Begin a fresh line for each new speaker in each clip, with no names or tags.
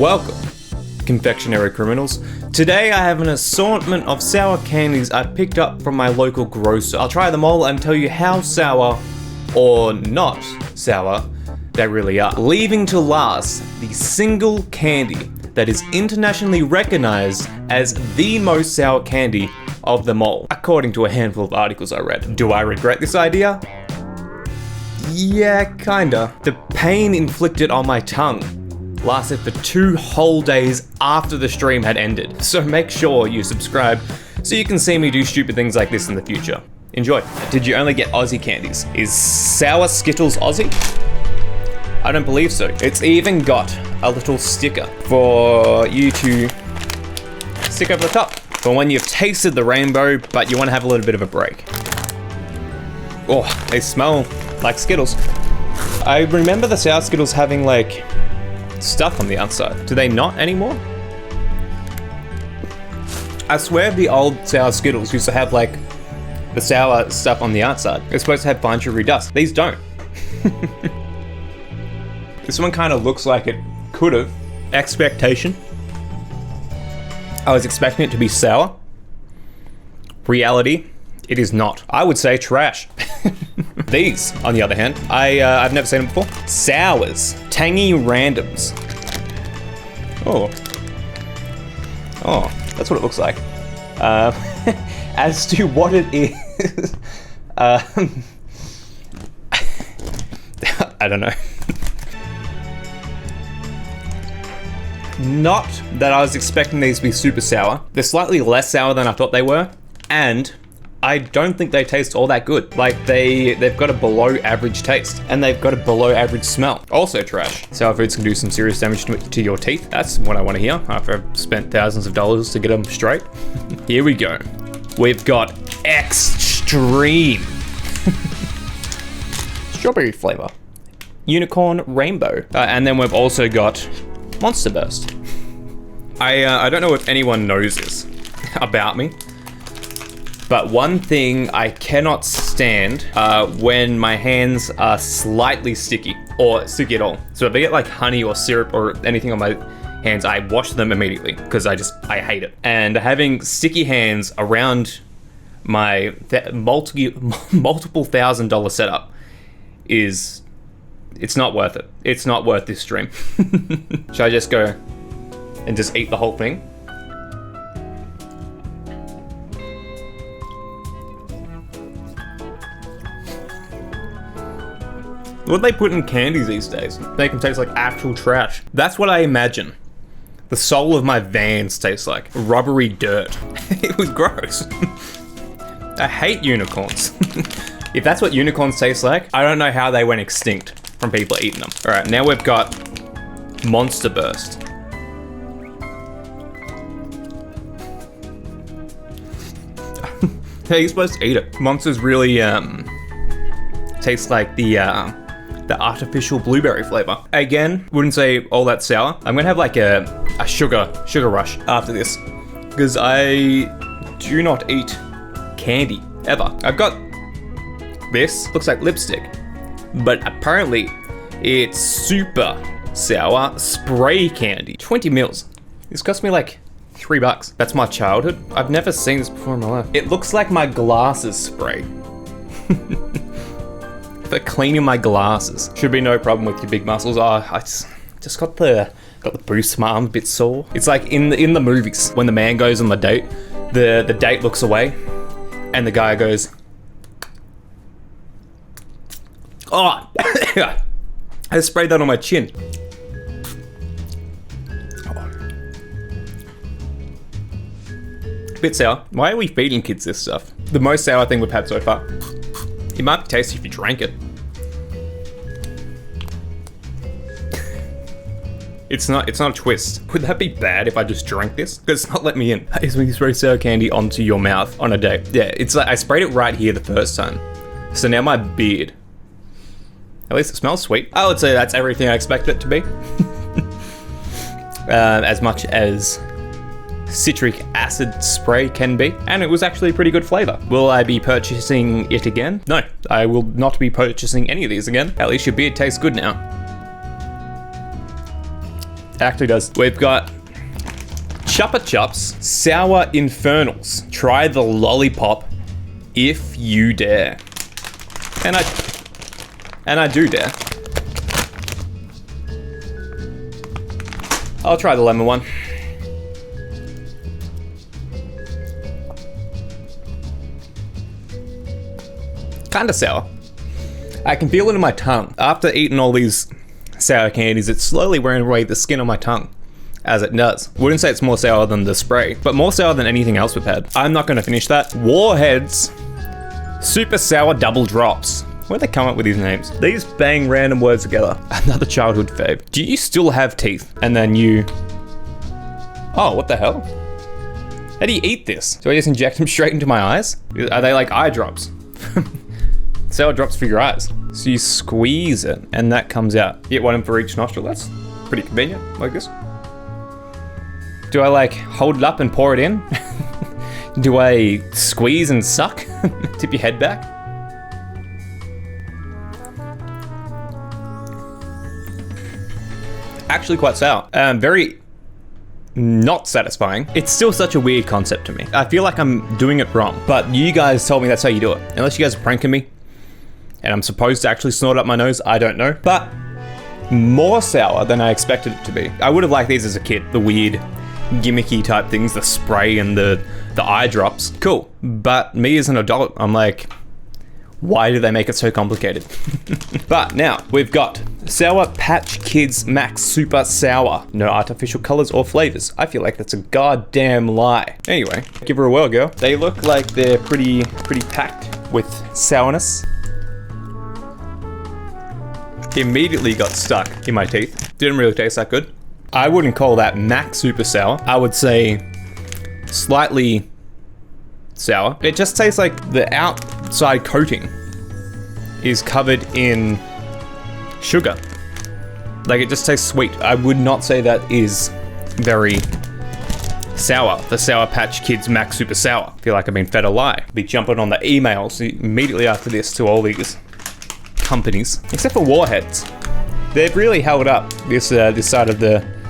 Welcome, confectionery criminals. Today I have an assortment of sour candies I picked up from my local grocer. I'll try them all and tell you how sour, or not sour, they really are. Leaving to last, the single candy that is internationally recognized as the most sour candy of them all, according to a handful of articles I read. Do I regret this idea? Yeah, kinda. The pain inflicted on my tongue lasted for 2 whole days after the stream had ended. So make sure you subscribe so you can see me do stupid things like this in the future. Enjoy. Did you only get Aussie candies? Is Sour Skittles Aussie? I don't believe so. It's even got a little sticker for you to stick over the top for when you've tasted the rainbow, but you want to have a little bit of a break. Oh, they smell like Skittles. I remember the Sour Skittles having like stuff on the outside. Do they not anymore? I swear the old Sour Skittles used to have like the sour stuff on the outside. It's supposed to have fine sugary dust. These don't. This one kind of looks like it could have. Expectation. I was expecting it to be sour. Reality, it is not. I would say trash. These, on the other hand, I've never seen them before. Sours, tangy randoms. Oh, that's what it looks like. As to what it is, I don't know. Not that I was expecting these to be super sour. They're slightly less sour than I thought they were, and I don't think they taste all that good. Like they've got a below average taste and they've got a below average smell. Also trash. Sour foods can do some serious damage to your teeth. That's what I want to hear after I've spent thousands of dollars to get them straight. Here we go. We've got Extreme. Strawberry flavor. Unicorn rainbow. And then we've also got Monster Burst. I don't know if anyone knows this about me, but one thing I cannot stand when my hands are slightly sticky or sticky at all. So if I get like honey or syrup or anything on my hands, I wash them immediately because I hate it. And having sticky hands around my multiple $1,000 setup it's not worth it. It's not worth this stream. Should I just go and just eat the whole thing? What they put in candies these days? They can taste like actual trash. That's what I imagine the soul of my Vans tastes like. Rubbery dirt. It was gross. I hate unicorns. If that's what unicorns taste like, I don't know how they went extinct from people eating them. All right, now we've got Monster Burst. Hey, you're supposed to eat it. Monsters really taste like the artificial blueberry flavor. Again, wouldn't say all that sour. I'm gonna have like a sugar rush after this because I do not eat candy ever. I've got this, looks like lipstick, but apparently it's super sour spray candy. 20 mils. This cost me like $3. That's my childhood. I've never seen this before in my life. It looks like my glasses spray. For cleaning my glasses. Should be no problem with your big muscles. Oh, I just got the boost. My arm's a bit sore. It's like in the movies when the man goes on the date, the date looks away, and the guy goes, "Oh, I sprayed that on my chin." Bit sour. Why are we feeding kids this stuff? The most sour thing we've had so far. It might be tasty if you drank it. It's not a twist. Would that be bad if I just drank this? Because it's not letting me in. It's when you spray sour candy onto your mouth on a date. Yeah, it's like I sprayed it right here the first time. So now my beard. At least it smells sweet. I would say that's everything I expected it to be. As much as citric acid spray can be, and it was actually a pretty good flavor. Will I be purchasing it again? No, I will not be purchasing any of these again. At least your beard tastes good now. It actually does. We've got Chupa Chups Sour Infernals. Try the lollipop if you dare. And I do dare. I'll try the lemon one. Kinda sour. I can feel it in my tongue. After eating all these sour candies, it's slowly wearing away the skin on my tongue, as it does. Wouldn't say it's more sour than the spray, but more sour than anything else we've had. I'm not gonna finish that. Warheads Super Sour Double Drops. Where'd they come up with these names? These bang random words together. Another childhood fave. Do you still have teeth? And then you... Oh, what the hell? How do you eat this? Do I just inject them straight into my eyes? Are they like eye drops? Sour drops for your eyes. So you squeeze it and that comes out. You get one for each nostril. That's pretty convenient, like this. Do I like hold it up and pour it in? Do I squeeze and suck? Tip your head back? Actually quite sour. Very not satisfying. It's still such a weird concept to me. I feel like I'm doing it wrong, but you guys told me that's how you do it. Unless you guys are pranking me and I'm supposed to actually snort up my nose, I don't know. But more sour than I expected it to be. I would have liked these as a kid, the weird gimmicky type things, the spray and the eye drops. Cool. But me as an adult, I'm like, why do they make it so complicated? But now we've got Sour Patch Kids Max Super Sour. No artificial colors or flavors. I feel like that's a goddamn lie. Anyway, give her a whirl, girl. They look like they're pretty packed with sourness. Immediately got stuck in my teeth. Didn't really taste that good. I wouldn't call that Max Super Sour. I would say slightly sour. It just tastes like the outside coating is covered in sugar. Like, it just tastes sweet. I would not say that is very sour. The Sour Patch Kids Max Super Sour. I feel like I've been fed a lie. Be jumping on the emails immediately after this to all these companies, except for Warheads. They've really held up this side of the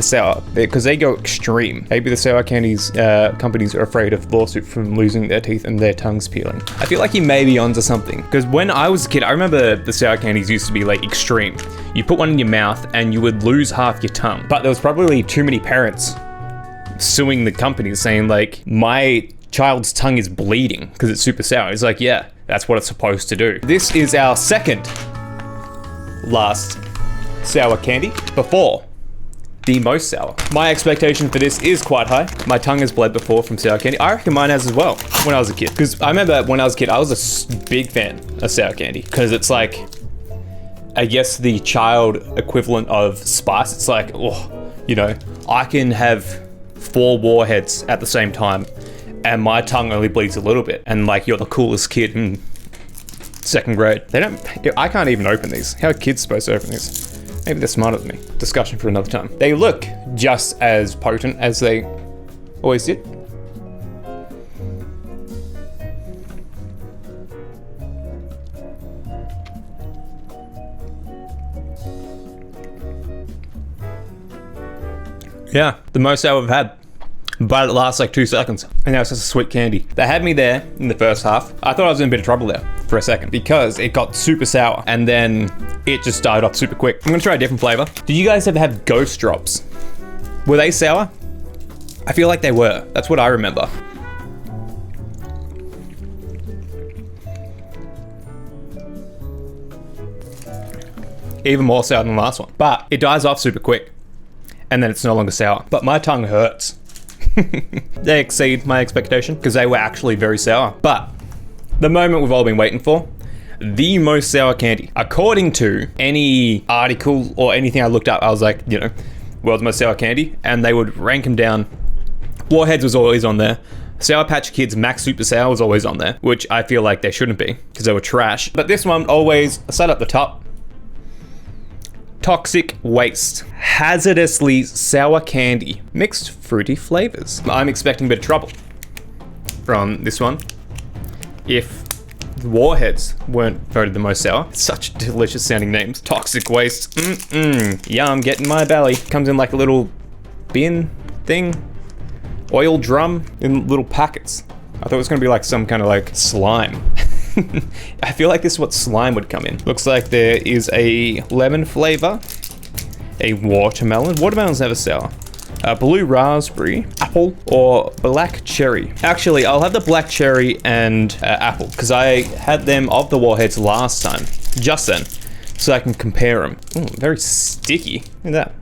sour because they go extreme. Maybe the sour candies companies are afraid of lawsuit from losing their teeth and their tongues peeling. I feel like you may be onto something, because when I was a kid, I remember the sour candies used to be like extreme. You put one in your mouth and you would lose half your tongue. But there was probably too many parents suing the companies saying like, my child's tongue is bleeding because it's super sour. It's like, yeah, that's what it's supposed to do. This is our second last sour candy before the most sour. My expectation for this is quite high. My tongue has bled before from sour candy. I reckon mine has as well when I was a kid. Because I remember when I was a kid, I was a big fan of sour candy. Because it's like, I guess the child equivalent of spice. It's like, oh, you know, I can have 4 Warheads at the same time and my tongue only bleeds a little bit. And like, you're the coolest kid in 2nd grade. I can't even open these. How are kids supposed to open these? Maybe they're smarter than me. Discussion for another time. They look just as potent as they always did. Yeah, the most sour I've had. But it lasts like 2 seconds. And now it's just a sweet candy. They had me there in the first half. I thought I was in a bit of trouble there for a second because it got super sour and then it just died off super quick. I'm gonna try a different flavor. Did you guys ever have Ghost Drops? Were they sour? I feel like they were. That's what I remember. Even more sour than the last one. But it dies off super quick and then it's no longer sour. But my tongue hurts. They exceed my expectation because they were actually very sour. But the moment we've all been waiting for, the most sour candy. According to any article or anything I looked up, I was like, you know, world's most sour candy, and they would rank them down. Warheads was always on there. Sour Patch Kids Max Super Sour was always on there, which I feel like they shouldn't be because they were trash. But this one always sat at the top. Toxic Waste. Hazardously sour candy. Mixed fruity flavors. I'm expecting a bit of trouble from this one. If Warheads weren't voted the most sour. Such delicious sounding names. Toxic Waste. Yum, get in my belly. Comes in like a little bin thing. Oil drum in little packets. I thought it was gonna be like some kind of like slime. I feel like this is what slime would come in. Looks like there is a lemon flavor, a watermelon. Watermelon's never sour. Blue raspberry, apple, or black cherry. Actually, I'll have the black cherry and apple because I had them of the Warheads last time, just then, so I can compare them. Ooh, very sticky. Look at that.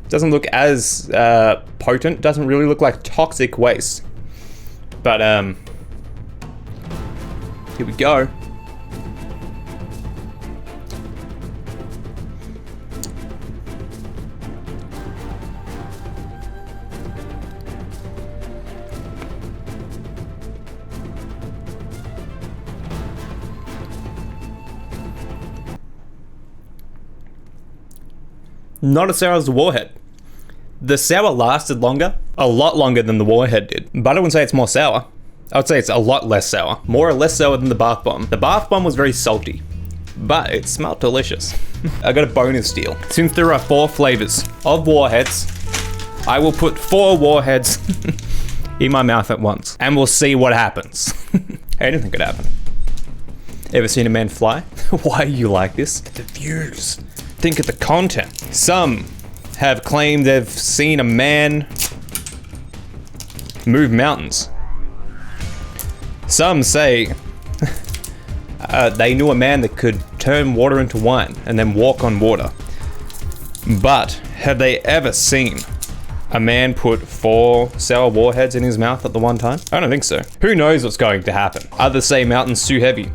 Doesn't look as potent. Doesn't really look like Toxic Waste. But here we go. Not as sour as the Warhead. The sour lasted longer, a lot longer than the Warhead did. But I wouldn't say it's more sour. I would say it's a lot less sour. More or less sour than the Bath Bomb. The Bath Bomb was very salty, but it smelled delicious. I got a bonus deal. Since there are 4 flavors of Warheads, I will put 4 Warheads in my mouth at once, and we'll see what happens. Anything could happen. Ever seen a man fly? Why are you like this? The views. Think of the content. Some have claimed they've seen a man move mountains. Some say they knew a man that could turn water into wine and then walk on water. But have they ever seen a man put 4 sour Warheads in his mouth at the one time? I don't think so. Who knows what's going to happen? Others say mountains too heavy.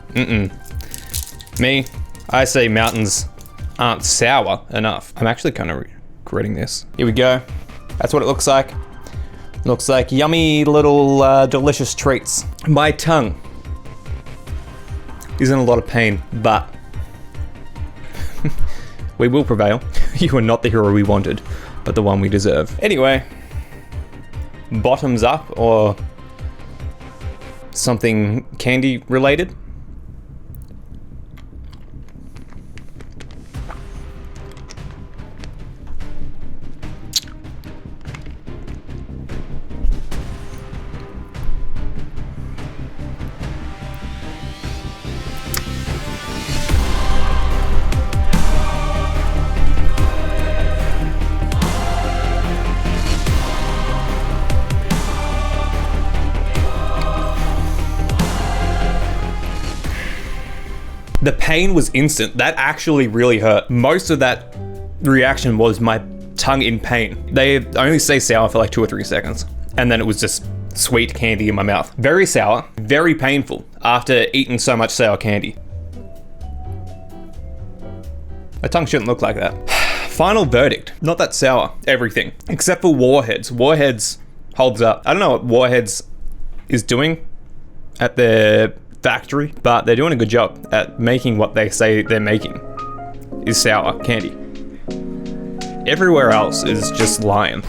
Me, I say mountains aren't sour enough. I'm actually kind of regretting this. Here we go. That's what it looks like. Looks like yummy little delicious treats. My tongue is in a lot of pain, but we will prevail. You are not the hero we wanted, but the one we deserve. Anyway, bottoms up or something candy related. The pain was instant. That actually really hurt. Most of that reaction was my tongue in pain. They only stay sour for like 2 or 3 seconds. And then it was just sweet candy in my mouth. Very sour, very painful after eating so much sour candy. My tongue shouldn't look like that. Final verdict. Not that sour. Everything. Except for Warheads. Warheads holds up. I don't know what Warheads is doing at their factory, but they're doing a good job at making what they say they're making is sour candy. Everywhere else is just lying.